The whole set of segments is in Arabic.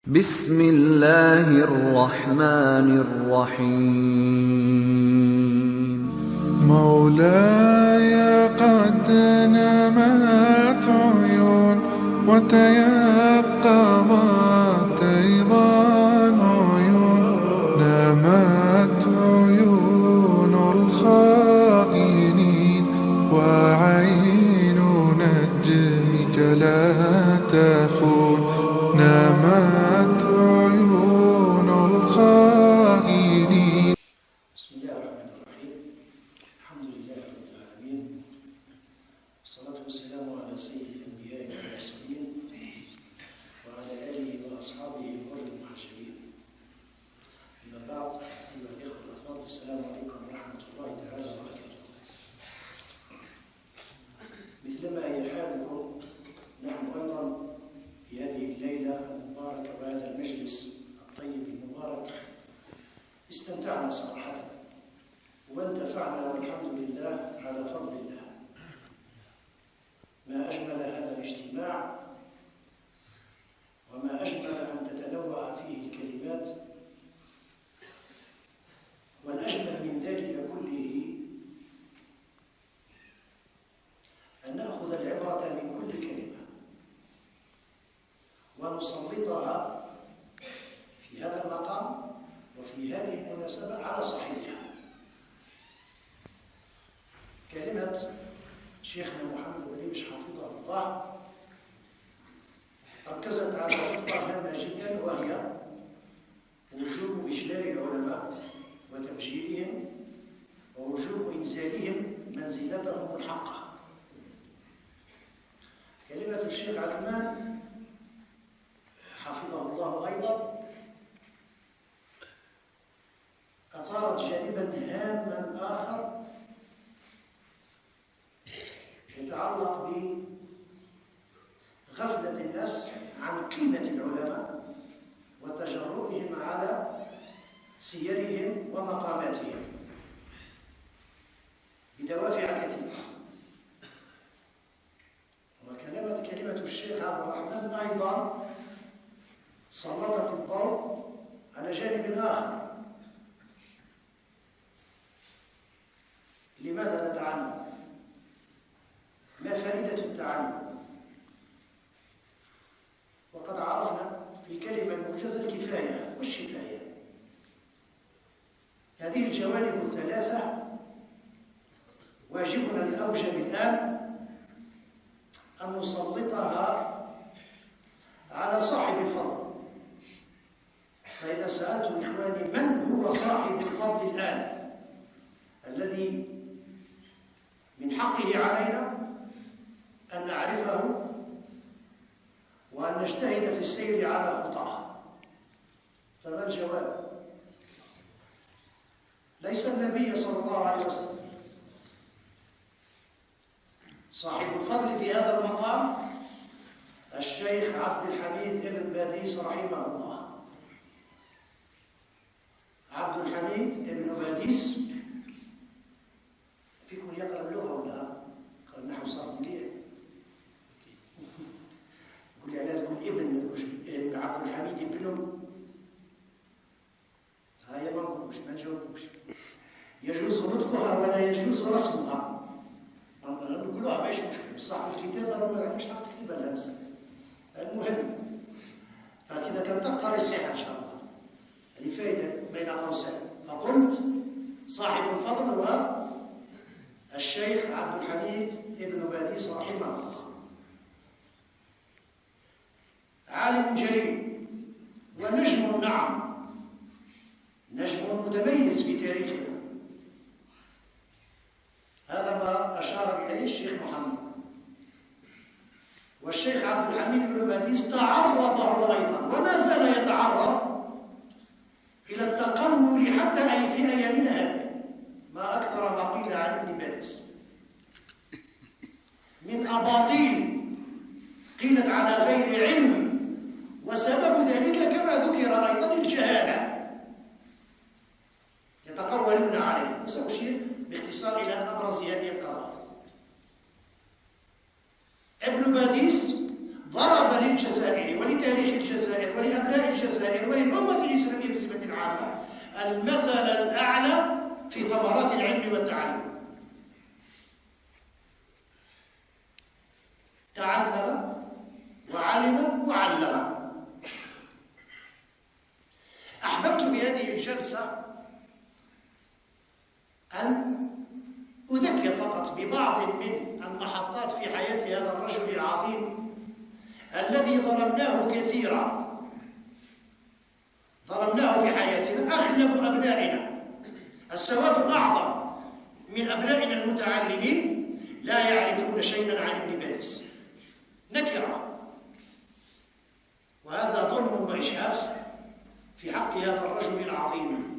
بسم الله الرحمن الرحيم مولاي قد نمت عيون وتيقظت أيضا عيون، نمت عيون الخائنين وعين نجمك لا تخون، نمت عيون الخائنين. بسم الله الرحمن الرحيم. الحمد لله رب العالمين، والصلاة والسلام على سيد الأنبياء والمرسلين وعلى آله وأصحابه الغر المحجلين. أما بعد، أيها الإخوة الأفاضل، السلام عليكم ورحمة الله تعالى وبركاته. مثلما هي حالكم، نحن أيضا في هذه الليلة المباركة وهذا المجلس الطيب المبارك استمتعنا صراحة وانتفعنا والحمد لله على فضل الله. ما أجمل هذا الاجتماع وما أجمل أن تتنوع فيه الكلمات، والأجمل من ذلك كله أن نأخذ العبرة من كل كلمة ونسلطها في هذا المقام وفي هذه المناسبة على صاحبها. كلمة شيخنا محمد بليش حفظه الله ركزت على نقطة هامة جدا، وهي وجوب إجلال العلماء وتبجيلهم ووجوب إنزالهم منزلتهم الحقة. كلمة الشيخ عثمان حفظه الله أيضا أثارت جانبا هاما آخر يتعلق بغفلة الناس عن قيمة العلماء وتجرؤهم على سيرهم ومقاماتهم بدوافع كثيرة. وكلمة الشيخ عبد الرحمن أيضا سلطت الضوء على جانب آخر. لماذا نتعلم؟ ما فائدة التعلم؟ وقد عرفنا في كلمة موجزة الكفاية والشفاية. هذه الجوانب الثلاثة واجبنا الأوجب الآن أن نسلطها على صاحب الفضل. فإذا سألت إخواني من هو صاحب الفضل الآن الذي من حقه علينا أن نعرفه وأن نجتهد في السير على خطاه، فما الجواب؟ ليس النبي صلى الله عليه وسلم. صاحب الفضل في هذا المقام الشيخ عبد الحميد بن باديس رحمه الله. عبد الحميد بن باديس، فيكم يقرأ اللغة ولا يقرأ النحو؟ صار مليح. يقول لي لا تقول ابن عبد الحميد ابنه، هاي ما نقولوش، ما نجاوبوش. يجوز نطقها ولا يجوز رسمها، نقولوها ما مشكلة، بصح في الكتابة ما نعرفش حق تكتبها الهمزة. المهم، فكذا كان تقرأ صحيح إن شاء الله. هذه فائدة بين قوسين. فقلت صاحب الفضل هو الشيخ عبد الحميد بن باديس رحمه الله، عالم جليل ونجم، نعم نجم متميز في تاريخنا. هذا ما أشار إليه الشيخ محمد. والشيخ عبد الحميد بن باديس تعرض هو أيضا وما زال يتعرض إلى التقول حتى في أيامنا هذه، ما أكثر ما قيل عن ابن باديس من أباطيل قيلت على غير علم، وسبب ذلك كما ذكر أيضا الجهالة، يتقولون عليه. وسأشير باختصار إلى أبرز هذه القضايا. ابن باديس ضرب للجزائر ولتاريخ الجزائر ولأبناء الجزائر وللأمة الإسلامية بصفة عامة المثل الأعلى في ثمرات العلم والتعلم. تعلم وعلم وعلم. أحببت في هذه الجلسة أن أذكر فقط ببعض من المحطات في حياة هذا الرجل العظيم الذي ظلمناه كثيرا، ظلمناه في حياتنا. أغلب أبنائنا، السواد أعظم من أبنائنا المتعلمين، لا يعرفون شيئا عن ابن باديس، نكرة، وهذا ظلم وإجحاف في حق هذا الرجل العظيم.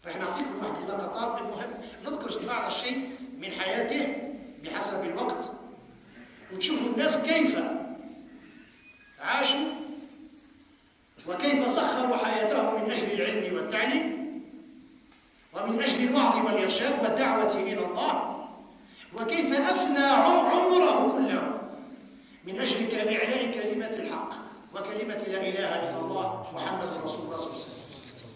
راح نعطيكم واحد اللقطات، المهم نذكر بعض الشيء من حياته بحسب الوقت، وتشوفوا الناس كيف عاشوا وكيف سخروا حياتهم من أجل العلم والتعليم ومن أجل الوعظ والإرشاد والدعوة إلى الله، وكيف أفنى عمره كله من أجل إعلاء كلمة الحق وكلمة لا إله إلا الله محمد رسول الله صلى الله عليه وسلم.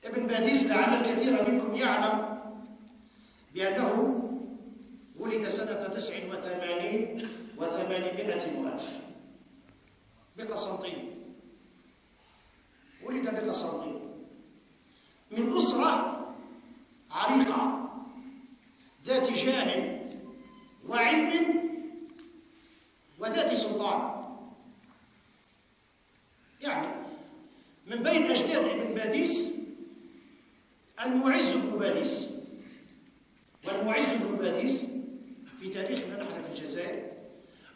ابن باديس لعل الكثير منكم يعلم بأنه ولد سنة 89 و800 وألف بقسنطين. ولد بقسنطين من أسرة عريقة ذات جاه وعلم وذات سلطان. يعني من بين أجداد ابن باديس المعز بن باديس، والمعز بن باديس في تاريخنا نحن في الجزائر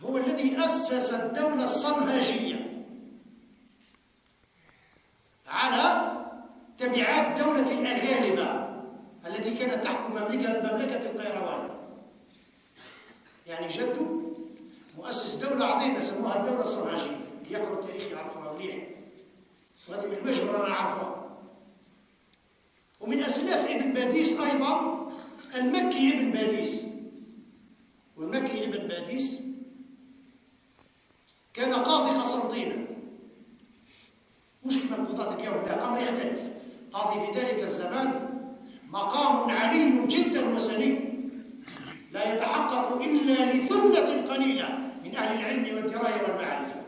هو الذي أسس الدولة الصنهاجية على تبعات دولة الأغالبة التي كانت تحكم مملكة القيروان. يعني جده مؤسس دولة عظيمة سموها الدولة الصنهاجية، اللي يقرأوا التاريخ يعرفوها مليح، وهذه من الواجب أن نعرفها. ومن أسلاف ابن باديس أيضا المكي ابن باديس. والمكي ابن باديس كان قاضي قسنطينة، مش كما القضاة اليوم، لا، الأمر يختلف. قاضي في ذلك الزمان مقام علي جدا وسني لا يتحقق إلا لثلة قليلة من أهل العلم والدراية والمعرفة.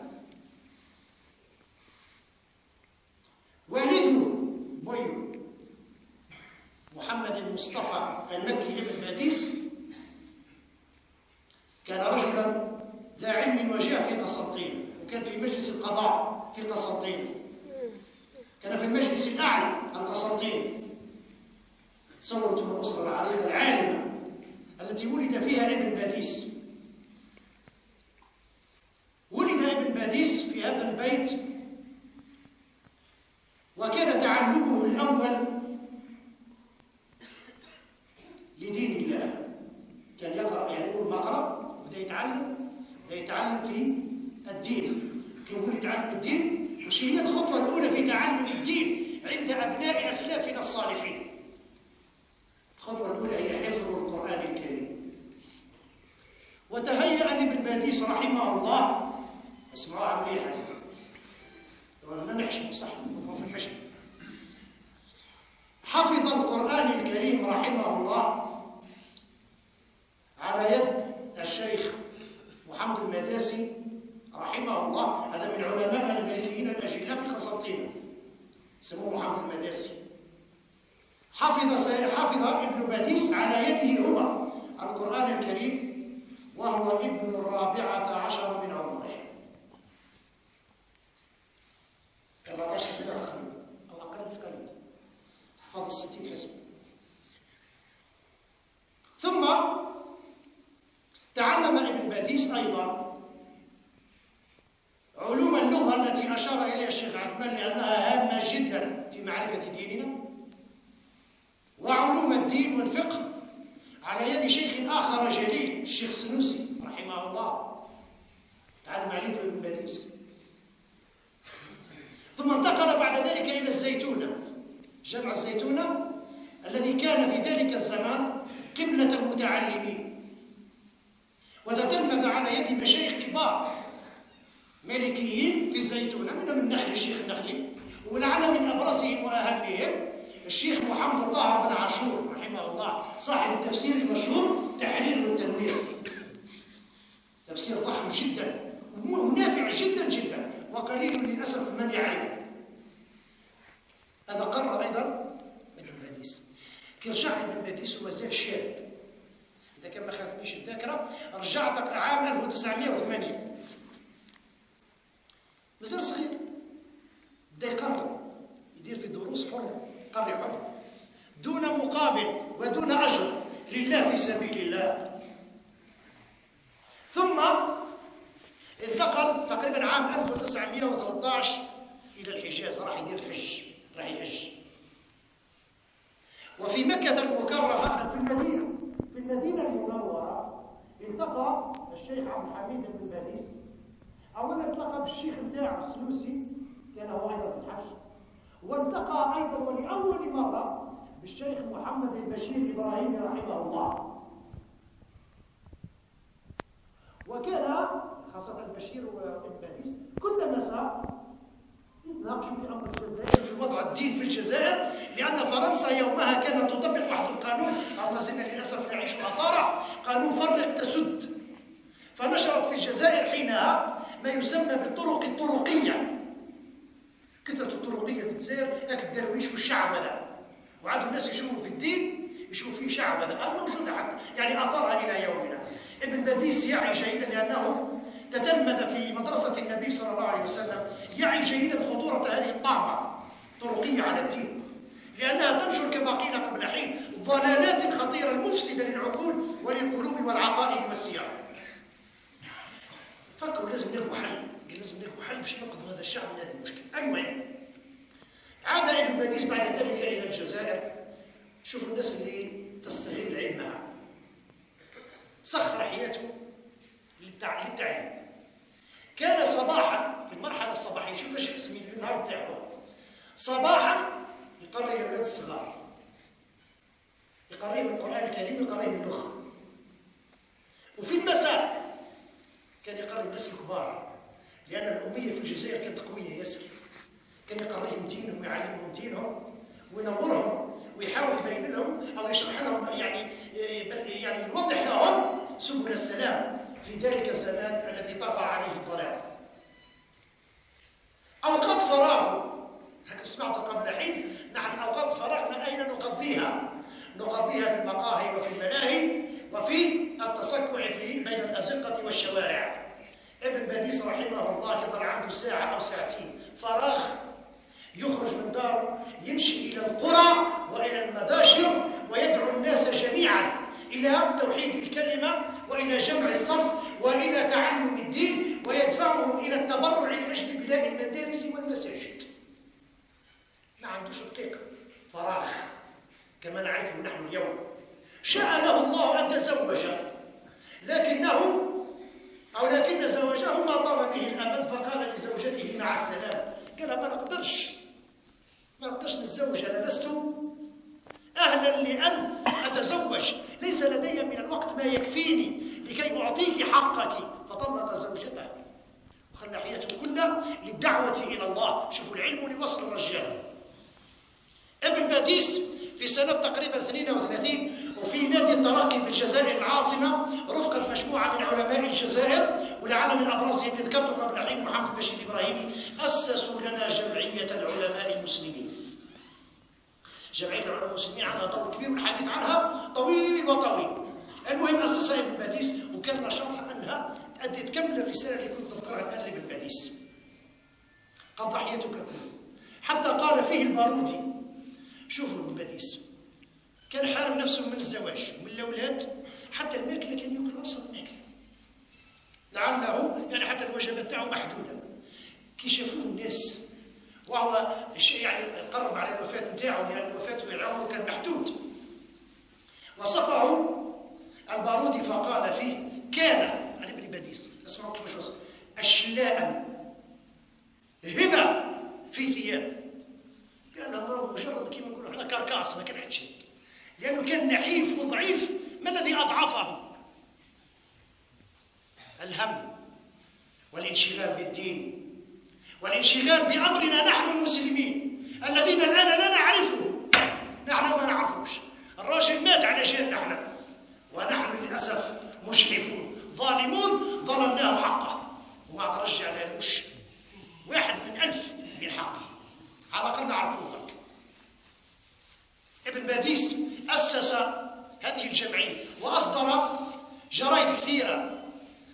والده بويو محمد المصطفى المكي ابن باديس كان رجلا ذا علم وجاه في قسنطين، وكان في مجلس القضاء في قسنطين، كان في المجلس الأعلى القسنطيني. تصورت من الأسرة العريقة العالمة التي ولد فيها ابن باديس. ولد ابن باديس في هذا البيت، وكان تعلمه الأول لدين الله. كان يقرأ، يعني يقول مقرأ، بدأ يتعلم في الدين. يقول يتعلم الدين، وش هي الخطوة الأولى في تعلم الدين عند أبناء أسلافنا الصالحين؟ الخطوة الأولى هي حفظ القرآن الكريم. وتهيأ لابن باديس رحمه الله، اسمعوها مليحة، طبعا نحشم صح في الحشم. حفظ القرآن الكريم رحمه الله على يد الشيخ محمد المداسي رحمه الله. هذا من علماء المالكيين الأجلاء في قسنطينة، سموه محمد المداسي. حفظ ابن باديس على يده هو القرآن الكريم وهو ابن 14 من عمره. 14 سنة تقريبا أو أقل بقليل، حفظ 60 حزب. ثم تعلم ابن باديس أيضا علوم اللغة التي أشار إليها الشيخ عثمان لأنها هامة جدا في معرفة ديننا، وعلوم الدين والفقه على يد شيخ آخر جليل الشيخ السنوسي رحمه الله. تعلم عليه ابن باديس. ثم انتقل بعد ذلك إلى الزيتونة، جامع الزيتونة الذي كان في ذلك الزمان قبلة المتعلمين. وتتلمذ على يد مشايخ كبار مالكيين في الزيتونة، منهم النخلي الشيخ النخلي، ولعل من أبرزهم وأهمهم الشيخ محمد الله بن عاشور رحمه الله صاحب التفسير المشهور تحرير والتنوير، تفسير ضخم جدا ونافع جدا جدا وقليل للأسف من يعرفه. هذا قرر أيضا ابن باديس. كي رجع ابن باديس ومازال شاب، إذا كان ما خالفنيش الذاكرة رجعت عام 1908، مازال صغير، بدا يقرر يدير في دروس حر، قري حر دون مقابل ودون أجر لله في سبيل الله. ثم انتقل تقريبا عام 1913 إلى الحجاز، راح يدير الحج، راح يحج. وفي مكة المكرمة في المدينة المنورة التقى الشيخ عبد الحميد بن باديس. أولا التقى بالشيخ بتاعه السلوسي، كان هو أيضا في الحج، والتقى أيضا ولأول مرة بالشيخ محمد البشير إبراهيم رحمه الله. وكان خاصة البشير وابن باديس كل مساء يتناقشوا في أمر الجزائر، في وضع الدين في الجزائر، لأن فرنسا يومها كانت تطبق واحد القانون، أو ما زلنا للأسف نعيش أثاره، قانون فرق تسد. فنشرت في الجزائر حينها ما يسمى بالطرق الطرقية. كثرة الطرقية في الجزائر، ذاك الدرويش والشعوذة، وعاد الناس يشوفوا في الدين يشوفوا فيه شعوذة، موجودة يعني أثرها إلى يومنا. ابن باديس يعي جيدا لأنه تتلمذ في مدرسة النبي صلى الله عليه وسلم، يعي جيدا خطورة هذه الطامة طرقية على الدين، لأنها تنشر كما قيل قبل حين ضلالات خطيرة مفسدة للعقول وللقلوب والعقائد والسير. فكروا لازم نلقوا حل، لازم نلقوا حل باش ننقذوا هذا الشعب من هذه المشكلة. المهم عاد ابن باديس بعد ذلك إلى الجزائر. شوفوا الناس اللي تستغل علمها، سخر حياته للتعليم. كان صباحا في المرحلة الصباحية، شوف ايش اسمي النهار تاعو، صباحا يقري الأولاد الصغار، يقريهم القرآن الكريم، يقريهم اللغة. وفي المساء كان يقري الناس الكبار، لأن الأمية في الجزائر كانت قوية ياسر. كان يقريهم دينهم ويعلمهم دينهم وينورهم ويحاول يبين لهم أو يشرح لهم، يعني يوضح لهم سبل السلام في ذلك الزمان الذي طغى عليه الضلال. أوقات فراغ، سمعت قبل حين، نحن أوقات فراغنا أين نقضيها؟ نقضيها في المقاهي وفي الملاهي وفي التصكع بين الأزقة والشوارع. ابن باديس رحمه الله كان عنده ساعة أو ساعتين فراغ، يخرج من داره يمشي إلى القرى وإلى المداشر ويدعو الناس جميعا إلى توحيد الكلمة وإلى جمع الصف وإلى تعلم الدين، ويدفعهم إلى التبرع لأجل بناء المدارس والمساجد. ما عندوش دقيقة فراغ كما نعرفه نحن اليوم. شاء له الله أن تزوج، لكن زوجه ما طال به الأمد، فقال لزوجته مع السلامة، قال ما نقدرش نتزوج، أنا لست أهلا لأن أتزوج، ليس لدي من الوقت ما يكفيني لكي أعطيك حقك. فطلق زوجته وخلى حياته كلها للدعوة إلى الله. شوفوا العلم لوصل الرجال. ابن باديس في سنة تقريبا 32 وفي نادي الترقي بالجزائر العاصمة رفقة مجموعة من علماء الجزائر، ولعل من أبرزهم ذكرت قبل حين محمد البشير الإبراهيمي، أسسوا لنا جمعية العلماء المسلمين. جمعية العلماء المسلمين عندها دور كبير والحديث عنها طويل وطويل. المهم أسسها ابن باديس، وكان نشاطها أنها تكمل الرسالة اللي كنت أذكرها الآن لابن باديس. قد ضحيتك كله، حتى قال فيه البارودي. شوفوا ابن باديس كان حارم نفسه من الزواج ومن الأولاد، حتى الماكلة كان يأكل أبسط ماكلة، لعله يعني حتى الوجبات تاعه محدودة. كي شافوه الناس وهو يعني قرب على الوفاة نتاعو، لأن وفاته عمره كان محدود، وصفه البارودي فقال فيه: كان عن ابن باديس، اسمعوا كيفاش وصف، أشلاء هبة في ثياب. قال لهم راه مجرد كيما نقولوا احنا كركاس، ما كان حد شيء، لأنه كان نحيف وضعيف. ما الذي أضعفه؟ الهم والانشغال بالدين والانشغال بأمرنا نحن المسلمين الذين الآن لا نعرفه. نحن ما نعرفوش. الراجل مات على جهل نحن، ونحن للأسف مجرفون ظالمون ظلمناه حقه وما ترجع لهوش 1 من 1000 من حقه، على الأقل نعرفه هيك. ابن باديس أسس هذه الجمعية وأصدر جرائد كثيرة،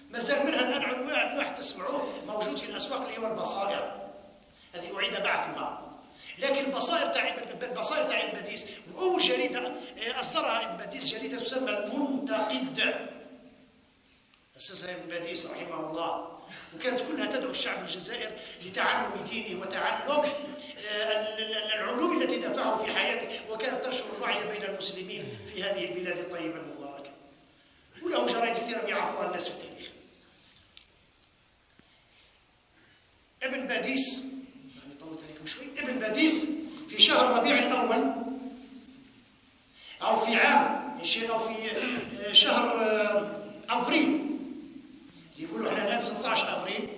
ما زال منها الآن عنوان واحد تسمعوه موجود في الأسواق اللي هو البصائر، هذه أعيد بعثها. لكن البصائر تاع ابن باديس، وأول جريدة أصدرها ابن باديس جريدة تسمى المنتقد، أسسها ابن باديس رحمه الله، وكانت كلها تدعو الشعب الجزائر لتعلم دينه وتعلم العلوم التي نفعه في حياته، وكانت تنشر الوعي بين المسلمين في هذه البلاد الطيبة المباركة. وله جرائد كثيرة يعرفها الناس في التاريخ. ابن باديس، يعني طولت عليكم شوي، ابن باديس في شهر ربيع الأول أو في عام أو في شهر أبريل، يقولوا احنا الآن 16 أبريل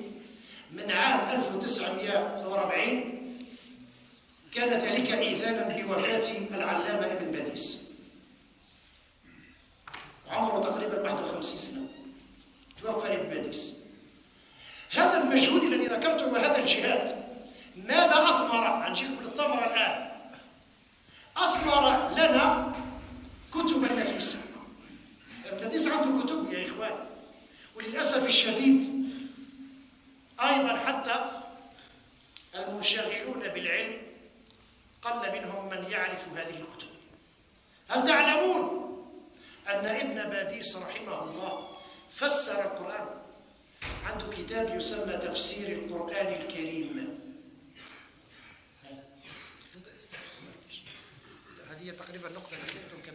من عام 1940، كان ذلك إذانا بوفاة العلامة ابن باديس، عمره تقريبا 51 سنة توفى ابن باديس. هذا المجهود الذي ذكرته وهذا الجهاد ماذا أثمر؟ نجيكم للثمرة الآن. أثمر لنا كتبا نفيسة. ابن باديس عنده كتب يا إخوان، وللأسف الشديد أيضا حتى المنشغلون بالعلم قل منهم من يعرف هذه الكتب. هل تعلمون أن ابن باديس رحمه الله فسر القرآن؟ عنده كتاب يسمى تفسير القرآن الكريم. هذه تقريبا نقطة كم